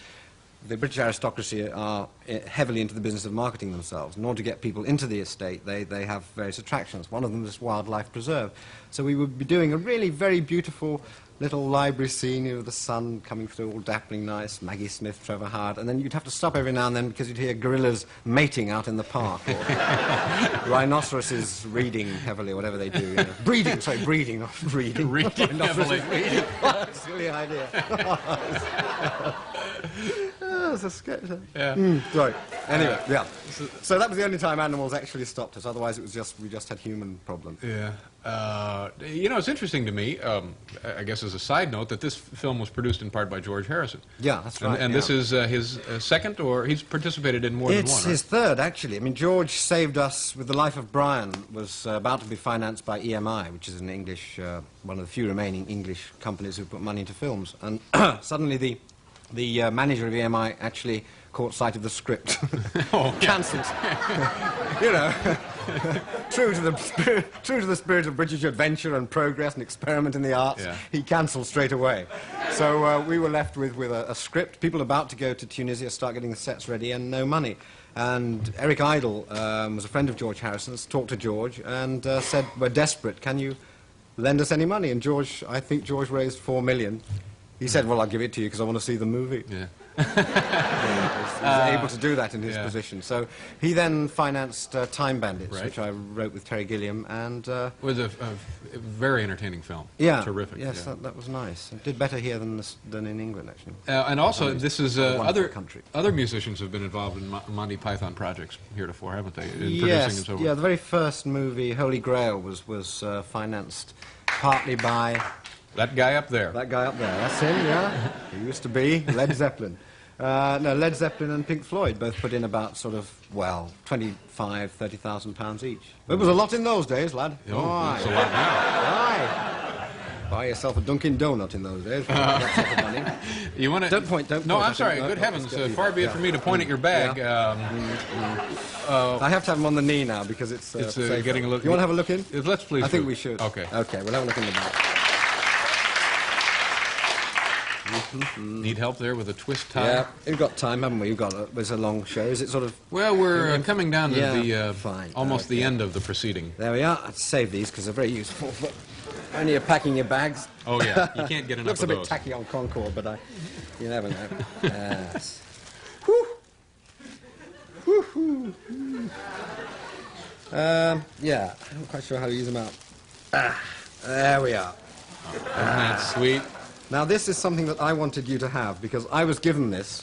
the British aristocracy are heavily into the business of marketing themselves. In order to get people into the estate, they have various attractions. One of them is this wildlife preserve. So we would be doing a really very beautiful little library scene, you know, the sun coming through, all dappling nice, Maggie Smith, Trevor Howard, and then you'd have to stop every now and then because you'd hear gorillas mating out in the park, or rhinoceroses reading heavily, whatever they do. You know. Breeding, not reading. Reading heavily. Reading. What a silly idea. Oh, it's a sketch. Yeah. Sorry. Anyway, yeah. So that was the only time animals actually stopped us. Otherwise, it was we just had human problems. Yeah. You know, it's interesting to me, I guess as a side note, that this film was produced in part by George Harrison. Yeah, that's right. And this is his second, or he's participated in more than one, It's his third, actually. I mean, George saved us with The Life of Brian, was about to be financed by EMI, which is an English, one of the few remaining English companies who put money into films. And suddenly the manager of EMI actually caught sight of the script. Cancelled. You know, true to the spirit of British adventure and progress and experiment in the arts, he cancelled straight away. So we were left with a script, people about to go to Tunisia, start getting the sets ready, and no money. And Eric Idle was a friend of George Harrison's, talked to George and said, "We're desperate, can you lend us any money?" And I think George raised $4 million. He said, "Well, I'll give it to you because I want to see the movie." Yeah. He was able to do that in his position. So he then financed Time Bandits, which I wrote with Terry Gilliam, and it was a very entertaining film. Yeah, terrific. Yes, that was nice. It did better here than in England, actually. And also, this is other musicians have been involved in Monty Python projects heretofore, haven't they? In producing and so forth. Yeah. The very first movie, Holy Grail, was financed partly by. That guy up there. That guy up there, that's him, yeah. He used to be Led Zeppelin. No, Led Zeppelin and Pink Floyd both put in about sort of, well, £25,000–30,000 each. It was a lot in those days, lad. Oh, it's a lot now. Aye. Buy yourself a Dunkin' Donut in those days. That sort of money. You want to? Don't point. No, I'm sorry. Good heavens! Far be it from me to point at your bag. I have to have him on the knee now because it's getting a look. You want to have a look in? Let's please. I think we should. Okay. Okay, we'll have a look in the back. Need help there with a twist tie? Yeah, we've got time, haven't we? It's a long show. Is it sort of... Well, we're coming down to the fine. almost the end of the proceeding. There we are. I'd save these because they're very useful. But only you're packing your bags. Oh, yeah. You can't get enough Looks of those. Looks a bit tacky on Concorde, but you never know. Yes. Yeah, I'm not quite sure how to use them out. There we are. Isn't that sweet? Now, this is something that I wanted you to have, because I was given this.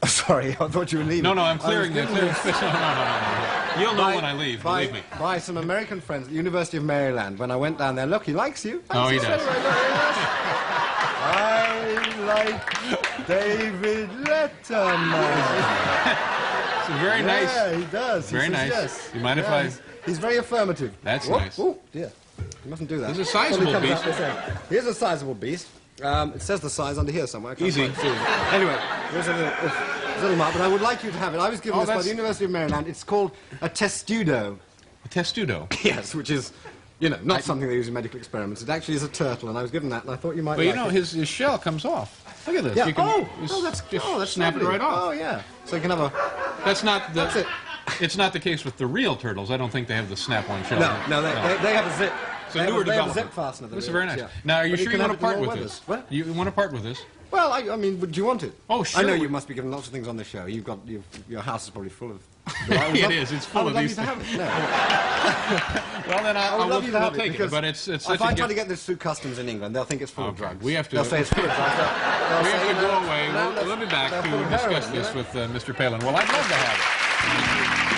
Oh, sorry, I thought you were leaving. No, I'm clearing the space. No. You'll know when I leave, believe me. By some American friends at the University of Maryland. When I went down there, look, he likes you. Oh, he does. I like David Letterman. It's very nice. Yeah, he does. Very nice. Yes. You mind if He's very affirmative. That's nice. Oh, dear. You mustn't do that. This is a sizable Somebody comes beast. out, they say, here's a sizable beast. It says the size under here somewhere. I can't Easy. quite see it. Anyway, there's a little mark, but I would like you to have it. I was given this by the University of Maryland. It's called a testudo. A testudo. Yes, which is, you know, not something they use in medical experiments. It actually is a turtle, and I was given that, and I thought you might Well, like you know, it. his shell comes off. Look at this. Yeah. You can That's snap it lovely. right off. Oh, yeah. So you can have a... That's not the. That's it. It's not the case with the real turtles. I don't think they have the snap-on shell. No, they have a zip. It's a They have newer they have a development. zip fastener. This is very nice. Yeah. Now, are you But sure you can want have to it in part all with weathers. this? What? You want to part with this? Well, I mean, do you want it? Oh, sure. I know you must be given lots of things on the show. Your house is probably full of... It is. It's full of these things. things. No. Well, then I would love you to have we'll it, take it. because But it's if such I a try to gift. get this through customs in England, they'll think it's full of Okay, drugs. we have to- They'll say it's full of drugs. They'll We say, have to you go know, away. now We'll be back they're to full of discuss heroin, you this know? with Mr. Palin. Well, I'd love to have it.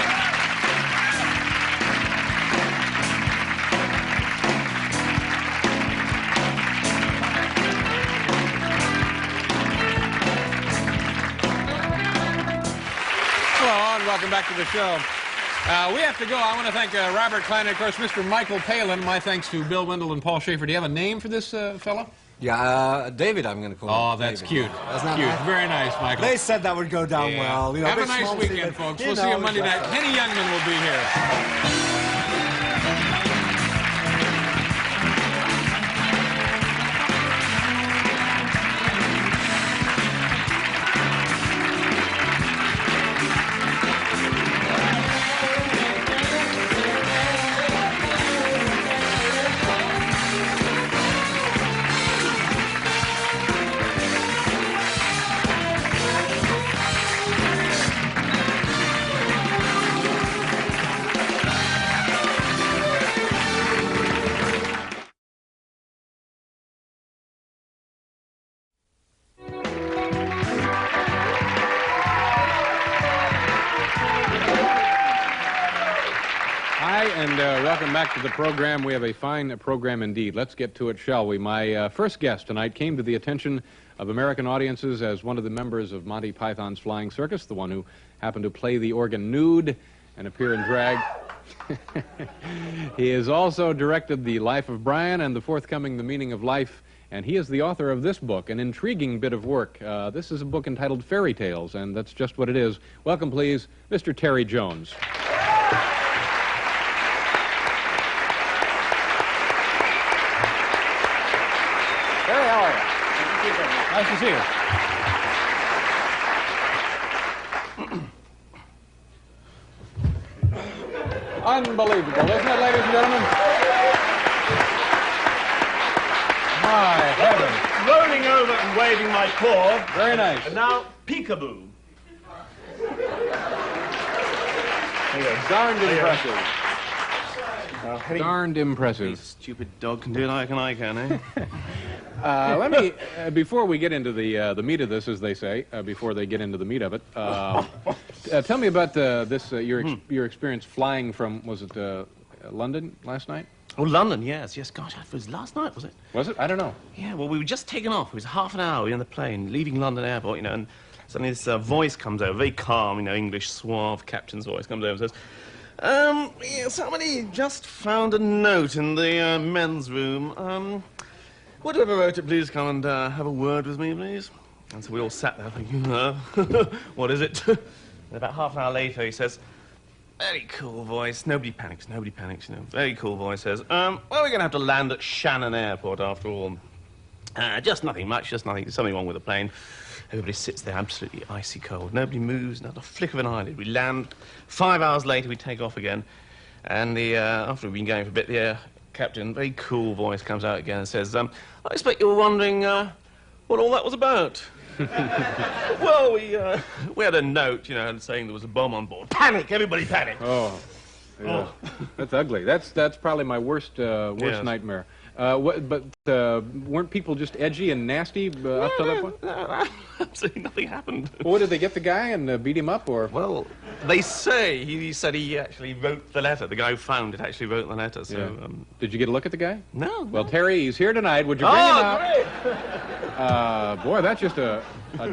Hello, and welcome back to the show. We have to go. I want to thank Robert Klein and, of course, Mr. Michael Palin. My thanks to Bill Wendell and Paul Schaefer. Do you have a name for this fellow? Yeah, David, I'm going to call him. Oh, that's David. cute. Isn't that Cute. nice? Very nice, Michael. They said that would go down Yeah. well. You know, Have a big nice small weekend, city, folks. you We'll see you know, Monday night. exactly. Henny Youngman will be here. Hi, and welcome back to the program. We have a fine program indeed. Let's get to it, shall we? My first guest tonight came to the attention of American audiences as one of the members of Monty Python's Flying Circus, the one who happened to play the organ nude and appear in drag. He has also directed The Life of Brian and the forthcoming The Meaning of Life, and he is the author of this book, an intriguing bit of work. This is a book entitled Fairy Tales, and that's just what it is. Welcome, please, Mr. Terry Jones. Terry, how are you? Nice to see you. Unbelievable, isn't it, ladies and gentlemen? My heavens. Rolling over and waving my paw. Very nice. And now, peekaboo. Darned impressive. Any Darned impressive. stupid dog can do it, I can, eh? Let me, before we get into the meat of this, as they say, before they get into the meat of it, tell me about your experience flying from, was it London last night? Oh, London, yes. Gosh, it was last night, was it? Was it? I don't know. Yeah, well, we were just taken off. It was half an hour in the plane, leaving London Airport, you know, and suddenly this voice comes over, very calm, you know, English, suave captain's voice comes over and says, yeah, somebody just found a note in the men's room. Would whoever wrote it please come and have a word with me, please? And so we all sat there thinking, what is it? And about half an hour later he says, very cool voice, nobody panics, you know. Very cool voice says, well, we're going to have to land at Shannon Airport after all. Just nothing much, just nothing, there's something wrong with the plane. Everybody sits there absolutely icy cold. Nobody moves, not a flick of an eyelid. We land. 5 hours later, we take off again. And after we've been going for a bit, the captain, very cool voice, comes out again and says, I expect you were wondering what all that was about. Well, we had a note, you know, saying there was a bomb on board. Panic! Everybody panic! Oh, yeah. That's ugly. That's probably my worst Yes. nightmare. But weren't people just edgy and nasty up to that point? No, absolutely nothing happened. Well, did they get the guy and beat him up, or? Well, they say he said he actually wrote the letter. The guy who found it actually wrote the letter. So, Yeah. Did you get a look at the guy? no. Well, Terry, he's here tonight. Would you bring him out? Great! Boy, that's just a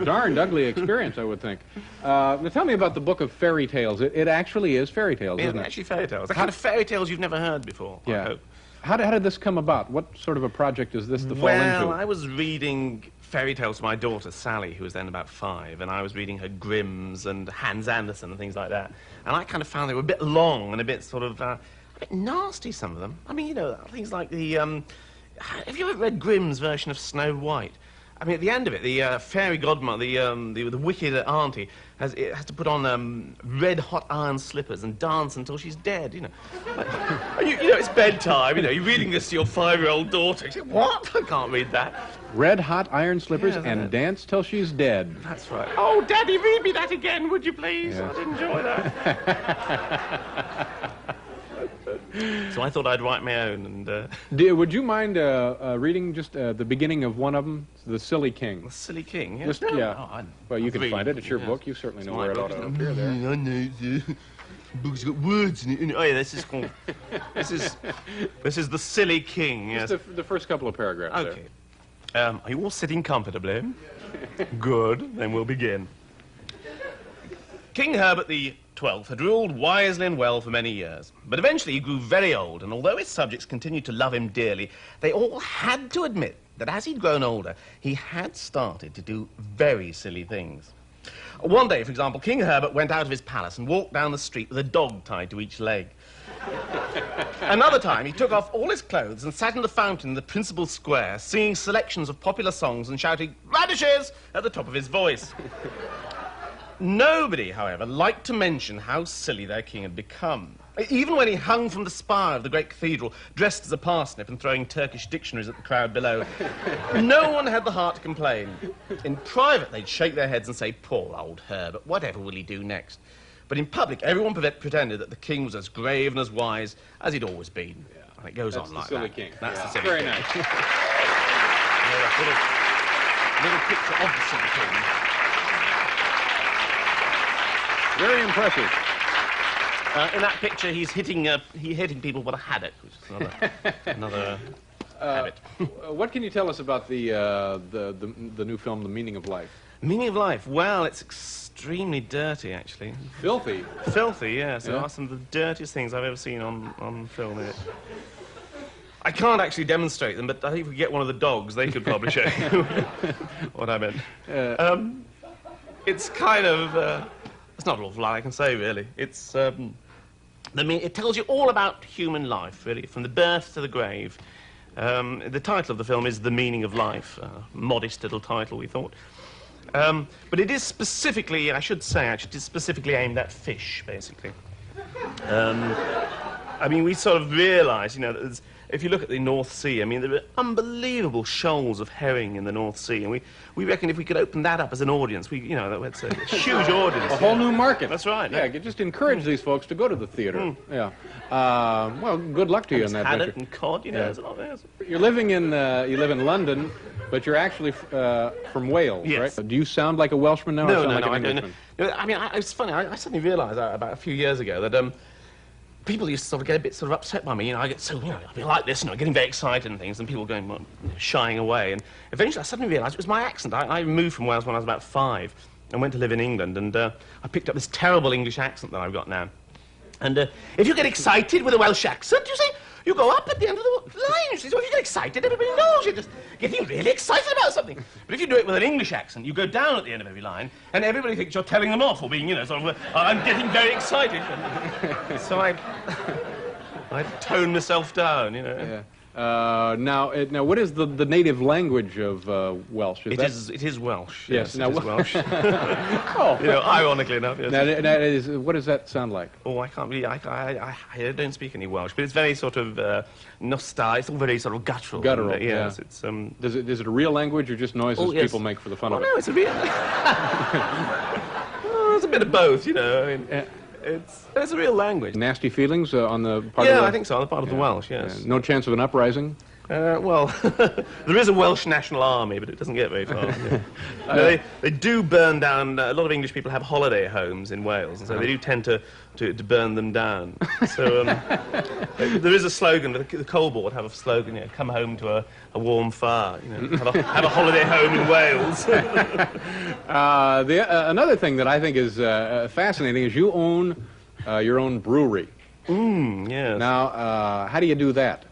darned ugly experience, I would think. Now, tell me about the book of fairy tales. It actually is fairy tales, Yeah, isn't it? actually fairy tales. The kind of fairy tales you've never heard before, I Yeah. hope. how did this come about? What sort of a project is this to fall Well, into? I was reading fairy tales to my daughter, Sally, who was then about 5, and I was reading her Grimm's and Hans Andersen and things like that. And I kind of found they were a bit long and a bit sort of, a bit nasty, some of them. I mean, you know, things like the, have you ever read Grimm's version of Snow White? I mean, at the end of it, the fairy godmother, the wicked auntie, has to put on red-hot iron slippers and dance until she's dead, you know. Like, you know, it's bedtime, you know, you're reading this to your 5-year-old daughter. You say, what? I can't read that. Red-hot iron slippers and dance till she's dead. That's right. Oh, Daddy, read me that again, would you please? Yeah. I'd enjoy that. So I thought I'd write my own, and... Would you mind reading just the beginning of one of them, The Silly King? The Silly King, yeah. Just, No, yeah. no, Well, you can really, find it. It's your yes. book. You certainly It's know my where it book, ought to isn't appear there. I know, the book's got words in it. Oh, yeah, this is called... this is The Silly King, yes. Just the first couple of paragraphs Okay. Are you all sitting comfortably? Good, then we'll begin. King Herbert the 12th had ruled wisely and well for many years, but eventually he grew very old, and although his subjects continued to love him dearly, they all had to admit that as he'd grown older, he had started to do very silly things. One day, for example, King Herbert went out of his palace and walked down the street with a dog tied to each leg. Another time, he took off all his clothes and sat in the fountain in the principal square, singing selections of popular songs and shouting, "Radishes!" at the top of his voice. Nobody, however, liked to mention how silly their king had become. Even when he hung from the spire of the great cathedral, dressed as a parsnip and throwing Turkish dictionaries at the crowd below, no one had the heart to complain. In private, they'd shake their heads and say, "Poor old Herbert, whatever will he do next?" But in public, everyone pretended that the king was as grave and as wise as he'd always been. Yeah. And it goes That's on the like Silly that. King. That's Yeah. the Silly Very King. nice. Little picture of the Silly King. Very impressive. In that picture, he's hitting people with a haddock, which is another habit. What can you tell us about the new film, The Meaning of Life? Meaning of life? Well, it's extremely dirty, actually. Filthy. Filthy, yes. There Yeah. are some of the dirtiest things I've ever seen on film in it. I can't actually demonstrate them, but I think if we get one of the dogs, they could probably show you what I meant. It's kind of... it's not an awful lot I can say, really. It's... it tells you all about human life, really, from the birth to the grave. The title of the film is The Meaning of Life. Modest little title, we thought. But it is specifically, I should say, actually, it is specifically aimed at fish, basically. I mean, we sort of realise, you know, that if you look at the North Sea, I mean, there are unbelievable shoals of herring in the North Sea, and we reckon if we could open that up as an audience, you know, that's a huge audience. A whole new market. That's right. Yeah, you just encourage these folks to go to the theater. Yeah. Well, good luck to you in that Haddock venture. and cod, you know, Yeah. there's a lot there. You're living in, you live in London, but you're actually from Wales, Yes. right? Do you sound like a Welshman now, or No, sound no, like no, an I don't Englishman? know. I mean, it's funny, I suddenly realised about a few years ago that people used to sort of get a bit sort of upset by me. You know, I get so, you know, I'd be like this, you know, getting very excited and things, and people going, well, shying away. And eventually I suddenly realised it was my accent. I moved from Wales when I was about 5 and went to live in England, and I picked up this terrible English accent that I've got now. And if you get excited with a Welsh accent, you see, you go up at the end of the line. You see, so if you get excited, everybody knows you're just getting really excited about something. But if you do it with an English accent, you go down at the end of every line, and everybody thinks you're telling them off or being, you know, sort of, I'm getting very excited. So I tone myself down, you know. Yeah. Now, what is the native language of Welsh? It is Welsh. Yes, Yes, now it is Welsh. Oh. You know, ironically enough, yes. Now, what does that sound like? Oh, I can't really. I don't speak any Welsh, but it's very sort of nostalgic. It's all very sort of guttural. Guttural, And, yes, yeah. it's Is it a real language or just noises Oh, yes. people make for the fun Oh of no, it? it's a real. Oh, it's a bit of both, you know. I mean, it's a real language. Nasty feelings on the part of Yeah, the... I think so. On the part of the Welsh, yes. No chance of an uprising? Well, there is a Welsh National Army, but it doesn't get very far. Yeah. No, they do burn down. A lot of English people have holiday homes in Wales, and so they do tend to burn them down. So there is a slogan. The Coal Board have a slogan. You know, come home to a warm fire. You know, have a holiday home in Wales. Another thing that I think is fascinating is you own your own brewery. Yes. Now, how do you do that?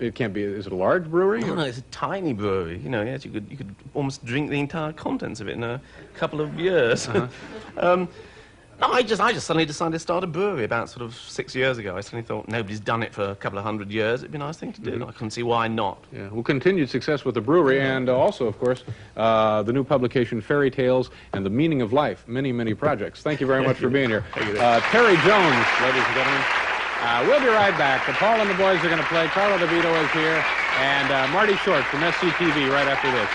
It can't be. Is it a large brewery? No, it's a tiny brewery. You know, yes, you could almost drink the entire contents of it in a couple of years. No, I just suddenly decided to start a brewery about sort of 6 years ago. I suddenly thought nobody's done it for a couple of 100 years. It'd be a nice thing to do. I couldn't see why not. Yeah, well, continued success with the brewery, and also, of course, the new publication, Fairy Tales and the Meaning of Life. Many, many projects. Thank you very much for being here. Terry Jones, ladies and gentlemen. We'll be right back. Paul and the boys are going to play. Carlo DeVito is here, and Marty Short from SCTV right after this.